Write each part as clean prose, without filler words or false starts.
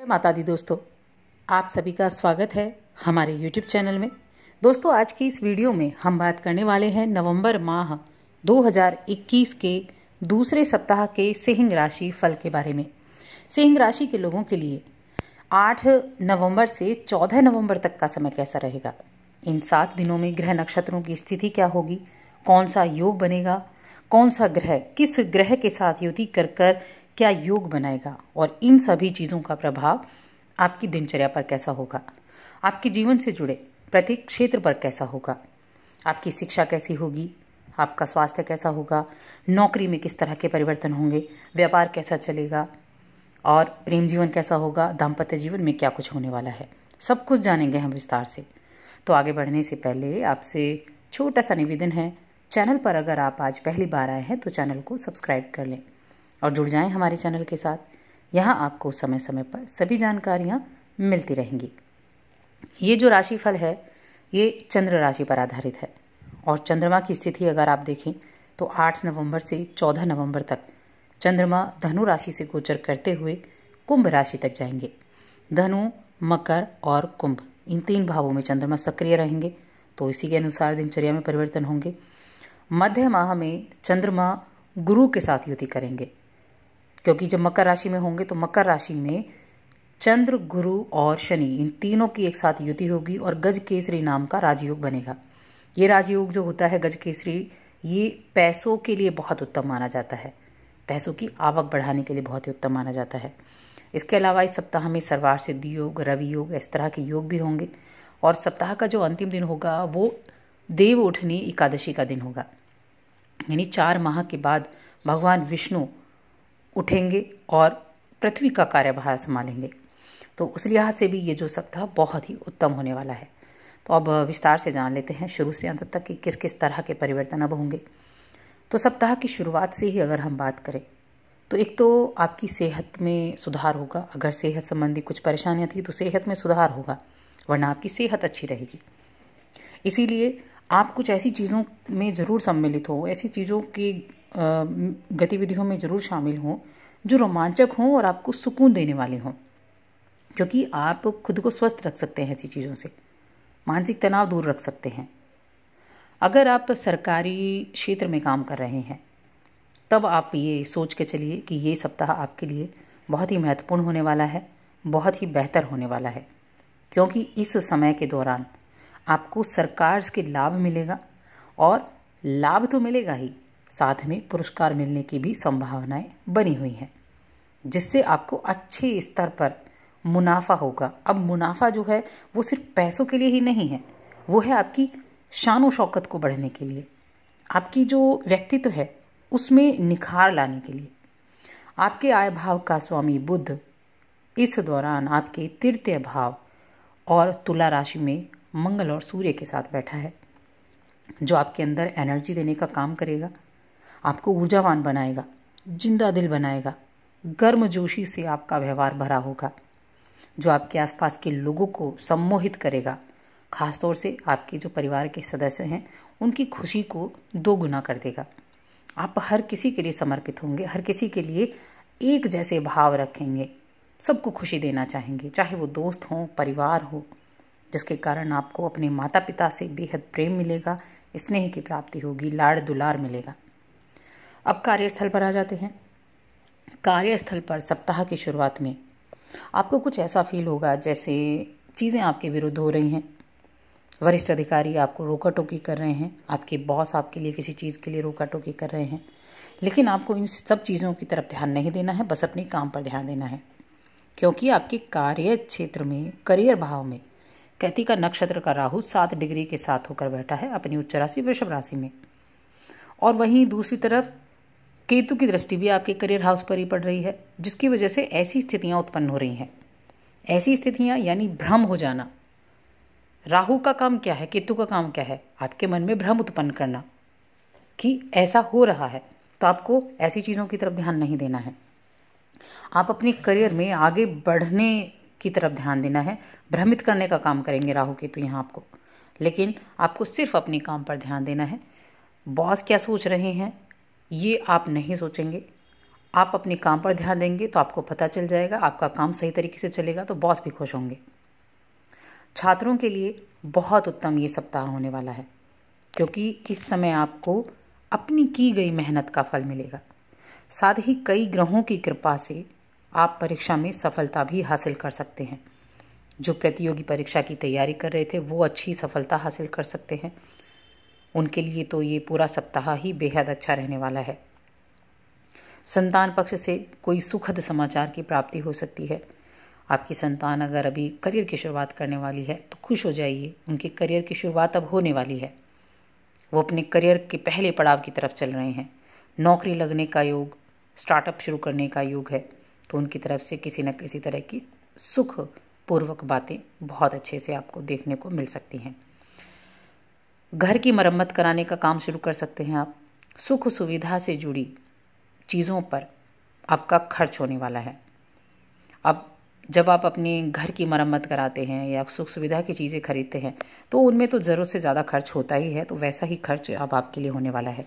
जय माता दी दोस्तों, आप सभी का स्वागत है हमारे YouTube चैनल में। दोस्तों, आज की इस वीडियो में हम बात करने वाले हैं नवंबर माह 2021 के दूसरे सप्ताह के सिंह राशि फल के बारे में। सिंह राशि के लोगों के लिए 8 नवंबर से 14 नवंबर तक का समय कैसा रहेगा, इन 7 दिनों में ग्रह नक्षत्रों की स्थिति क्या होगी, कौन सा योग बनेगा, कौन सा ग्रह किस ग्रह के साथ युति कर क्या योग बनाएगा और इन सभी चीज़ों का प्रभाव आपकी दिनचर्या पर कैसा होगा, आपके जीवन से जुड़े प्रत्येक क्षेत्र पर कैसा होगा, आपकी शिक्षा कैसी होगी, आपका स्वास्थ्य कैसा होगा, नौकरी में किस तरह के परिवर्तन होंगे, व्यापार कैसा चलेगा और प्रेम जीवन कैसा होगा, दाम्पत्य जीवन में क्या कुछ होने वाला है, सब कुछ जानेंगे हम विस्तार से। तो आगे बढ़ने से पहले आपसे छोटा सा निवेदन है, चैनल पर अगर आप आज पहली बार आए हैं तो चैनल को सब्सक्राइब कर लें और जुड़ जाएं हमारे चैनल के साथ। यहाँ आपको समय समय पर सभी जानकारियाँ मिलती रहेंगी। ये जो राशिफल है ये चंद्र राशि पर आधारित है और चंद्रमा की स्थिति अगर आप देखें तो 8 नवंबर से 14 नवंबर तक चंद्रमा धनु राशि से गोचर करते हुए कुंभ राशि तक जाएंगे। धनु, मकर और कुंभ इन 3 भावों में चंद्रमा सक्रिय रहेंगे, तो इसी के अनुसार दिनचर्या में परिवर्तन होंगे। मध्य माह में चंद्रमा गुरु के साथ युति करेंगे, क्योंकि जब मकर राशि में होंगे तो मकर राशि में चंद्र, गुरु और शनि इन तीनों की एक साथ युति होगी और गज केसरी नाम का राजयोग बनेगा। ये राजयोग जो होता है गज केसरी, ये पैसों के लिए बहुत उत्तम माना जाता है, पैसों की आवक बढ़ाने के लिए बहुत ही उत्तम माना जाता है। इसके अलावा इस सप्ताह में सर्वार सिद्धि योग, रवि योग, इस तरह के योग भी होंगे और सप्ताह का जो अंतिम दिन होगा वो देव उठनी एकादशी का दिन होगा, यानी 4 माह के बाद भगवान विष्णु उठेंगे और पृथ्वी का कार्यभार संभालेंगे। तो उस लिहाज से भी ये जो सप्ताह बहुत ही उत्तम होने वाला है। तो अब विस्तार से जान लेते हैं शुरू से अंत तक कि किस किस तरह के परिवर्तन अब होंगे। तो सप्ताह की शुरुआत से ही अगर हम बात करें तो एक तो आपकी सेहत में सुधार होगा। अगर सेहत संबंधी कुछ परेशानियां थी तो सेहत में सुधार होगा, वरना आपकी सेहत अच्छी रहेगी। इसीलिए आप कुछ ऐसी चीज़ों में ज़रूर सम्मिलित हो, ऐसी चीज़ों की गतिविधियों में ज़रूर शामिल हों जो रोमांचक हों और आपको सुकून देने वाले हों, क्योंकि आप खुद को स्वस्थ रख सकते हैं ऐसी चीज़ों से, मानसिक तनाव दूर रख सकते हैं। अगर आप सरकारी क्षेत्र में काम कर रहे हैं तब आप ये सोच के चलिए कि ये सप्ताह आपके लिए बहुत ही महत्वपूर्ण होने वाला है, बहुत ही बेहतर होने वाला है, क्योंकि इस समय के दौरान आपको सरकार के लाभ मिलेगा और लाभ तो मिलेगा ही, साथ में पुरस्कार मिलने की भी संभावनाएं बनी हुई हैं, जिससे आपको अच्छे स्तर पर मुनाफा होगा। अब मुनाफा जो है वो सिर्फ पैसों के लिए ही नहीं है, वो है आपकी शान और शौकत को बढ़ने के लिए, आपकी जो व्यक्तित्व है उसमें निखार लाने के लिए। आपके आय भाव का स्वामी बुध इस दौरान आपके तृतीय भाव और तुला राशि में मंगल और सूर्य के साथ बैठा है, जो आपके अंदर एनर्जी देने का काम करेगा, आपको ऊर्जावान बनाएगा, जिंदा दिल बनाएगा, गर्मजोशी से आपका व्यवहार भरा होगा, जो आपके आसपास के लोगों को सम्मोहित करेगा। खासतौर से आपके जो परिवार के सदस्य हैं उनकी खुशी को 2 गुना कर देगा। आप हर किसी के लिए समर्पित होंगे, हर किसी के लिए एक जैसे भाव रखेंगे, सबको खुशी देना चाहेंगे, चाहे वो दोस्त हों, परिवार हो, जिसके कारण आपको अपने माता पिता से बेहद प्रेम मिलेगा, स्नेह की प्राप्ति होगी, लाड़ दुलार मिलेगा। अब कार्यस्थल पर आ जाते हैं। कार्यस्थल पर सप्ताह की शुरुआत में आपको कुछ ऐसा फील होगा जैसे चीज़ें आपके विरुद्ध हो रही हैं, वरिष्ठ अधिकारी आपको रोका टोकी कर रहे हैं, आपके बॉस आपके लिए किसी चीज़ के लिए रोका टोकी कर रहे हैं, लेकिन आपको इन सब चीज़ों की तरफ ध्यान नहीं देना है, बस अपने काम पर ध्यान देना है, क्योंकि आपके कार्य क्षेत्र में, करियर भाव में कृतिका नक्षत्र का राहु 7 डिग्री के साथ होकर बैठा है अपनी उच्च राशि वृषभ राशि में, और वहीं दूसरी तरफ केतु की दृष्टि भी आपके करियर हाउस पर ही पड़ रही है, जिसकी वजह से ऐसी स्थितियां उत्पन्न हो रही हैं। ऐसी स्थितियां यानी भ्रम हो जाना। राहु का काम क्या है, केतु का काम क्या है? आपके मन में भ्रम उत्पन्न करना कि ऐसा हो रहा है, तो आपको ऐसी चीज़ों की तरफ ध्यान नहीं देना है। आप अपने करियर में आगे बढ़ने की तरफ ध्यान देना है। भ्रमित करने का काम करेंगे राहु केतु यहाँ आपको, लेकिन आपको सिर्फ अपने काम पर ध्यान देना है। बॉस क्या सोच रहे हैं ये आप नहीं सोचेंगे, आप अपने काम पर ध्यान देंगे तो आपको पता चल जाएगा, आपका काम सही तरीके से चलेगा तो बॉस भी खुश होंगे। छात्रों के लिए बहुत उत्तम ये सप्ताह होने वाला है, क्योंकि इस समय आपको अपनी की गई मेहनत का फल मिलेगा। साथ ही कई ग्रहों की कृपा से आप परीक्षा में सफलता भी हासिल कर सकते हैं। जो प्रतियोगी परीक्षा की तैयारी कर रहे थे वो अच्छी सफलता हासिल कर सकते हैं। उनके लिए तो ये पूरा सप्ताह ही बेहद अच्छा रहने वाला है। संतान पक्ष से कोई सुखद समाचार की प्राप्ति हो सकती है। आपकी संतान अगर अभी करियर की शुरुआत करने वाली है तो खुश हो जाइए, उनके करियर की शुरुआत अब होने वाली है। वो अपने करियर के पहले पड़ाव की तरफ चल रहे हैं। नौकरी लगने का योग, स्टार्टअप शुरू करने का योग है, तो उनकी तरफ से किसी न किसी तरह की सुखपूर्वक बातें बहुत अच्छे से आपको देखने को मिल सकती हैं। घर की मरम्मत कराने का काम शुरू कर सकते हैं आप। सुख सुविधा से जुड़ी चीज़ों पर आपका खर्च होने वाला है। अब जब आप अपने घर की मरम्मत कराते हैं या सुख सुविधा की चीज़ें खरीदते हैं तो उनमें तो ज़रूरत से ज़्यादा खर्च होता ही है, तो वैसा ही खर्च अब आपके लिए होने वाला है।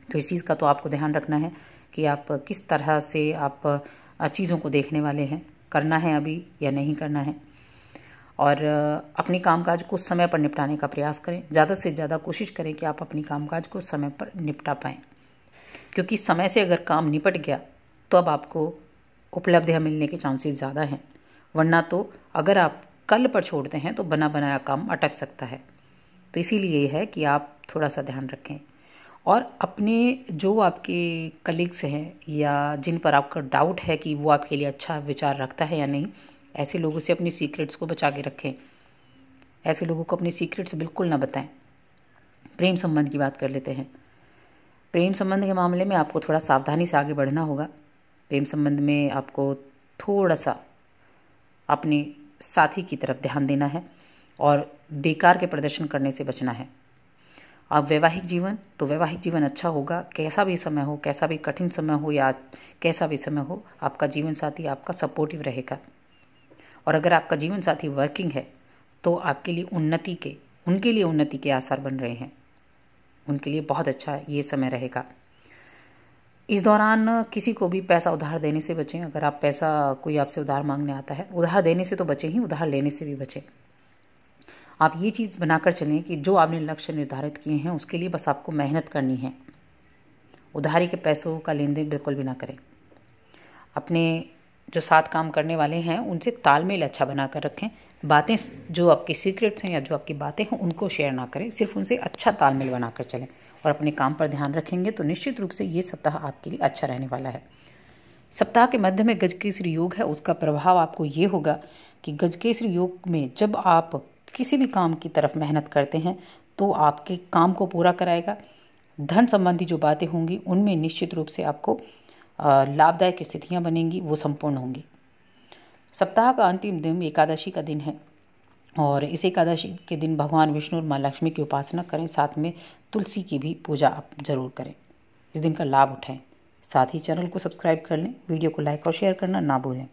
तो इस चीज़ का तो आपको ध्यान रखना है कि आप किस तरह से आप चीज़ों को देखने वाले हैं, करना है अभी या नहीं करना है। और अपने कामकाज को समय पर निपटाने का प्रयास करें। ज़्यादा से ज़्यादा कोशिश करें कि आप अपनी कामकाज को समय पर निपटा पाएँ, क्योंकि समय से अगर काम निपट गया तो अब आपको उपलब्धियाँ मिलने के चांसेस ज़्यादा हैं। वरना तो अगर आप कल पर छोड़ते हैं तो बना बनाया काम अटक सकता है। तो इसीलिए ये है कि आप थोड़ा सा ध्यान रखें और अपने जो आपके कलीग्स हैं या जिन पर आपका डाउट है कि वो आपके लिए अच्छा विचार रखता है या नहीं, ऐसे लोगों से अपनी सीक्रेट्स को बचा के रखें। ऐसे लोगों को अपनी सीक्रेट्स बिल्कुल ना बताएं। प्रेम संबंध की बात कर लेते हैं। प्रेम संबंध के मामले में आपको थोड़ा सावधानी से आगे बढ़ना होगा। प्रेम संबंध में आपको थोड़ा सा अपने साथी की तरफ ध्यान देना है और बेकार के प्रदर्शन करने से बचना है। अब वैवाहिक जीवन अच्छा होगा। कैसा भी समय हो, कैसा भी कठिन समय हो या कैसा भी समय हो, आपका जीवन साथी आपका सपोर्टिव रहेगा। और अगर आपका जीवन साथी वर्किंग है तो आपके लिए उनके लिए उन्नति के आसार बन रहे हैं। उनके लिए बहुत अच्छा ये समय रहेगा। इस दौरान किसी को भी पैसा उधार देने से बचें। अगर आप पैसा कोई आपसे उधार मांगने आता है, उधार देने से तो बचें ही, उधार लेने से भी बचें। आप ये चीज़ बनाकर चलें कि जो आपने लक्ष्य निर्धारित किए हैं उसके लिए बस आपको मेहनत करनी है। उधारी के पैसों का लेन देन बिल्कुल भी ना करें। अपने जो साथ काम करने वाले हैं उनसे तालमेल अच्छा बनाकर रखें। बातें जो आपकी सीक्रेट्स हैं या जो आपकी बातें हैं उनको शेयर ना करें, सिर्फ उनसे अच्छा तालमेल बनाकर चलें और अपने काम पर ध्यान रखेंगे तो निश्चित रूप से ये सप्ताह आपके लिए अच्छा रहने वाला है। सप्ताह के मध्य में गजकेसरी योग है, उसका प्रभाव आपको ये होगा कि गजकेसरी योग में जब आप किसी भी काम की तरफ मेहनत करते हैं तो आपके काम को पूरा कराएगा। धन संबंधी जो बातें होंगी उनमें निश्चित रूप से आपको लाभदायक स्थितियां बनेंगी, वो संपूर्ण होंगी। सप्ताह का अंतिम दिन एकादशी का दिन है और इस एकादशी के दिन भगवान विष्णु और माँ लक्ष्मी की उपासना करें। साथ में तुलसी की भी पूजा आप जरूर करें। इस दिन का लाभ उठाएं। साथ ही चैनल को सब्सक्राइब कर लें। वीडियो को लाइक और शेयर करना ना भूलें।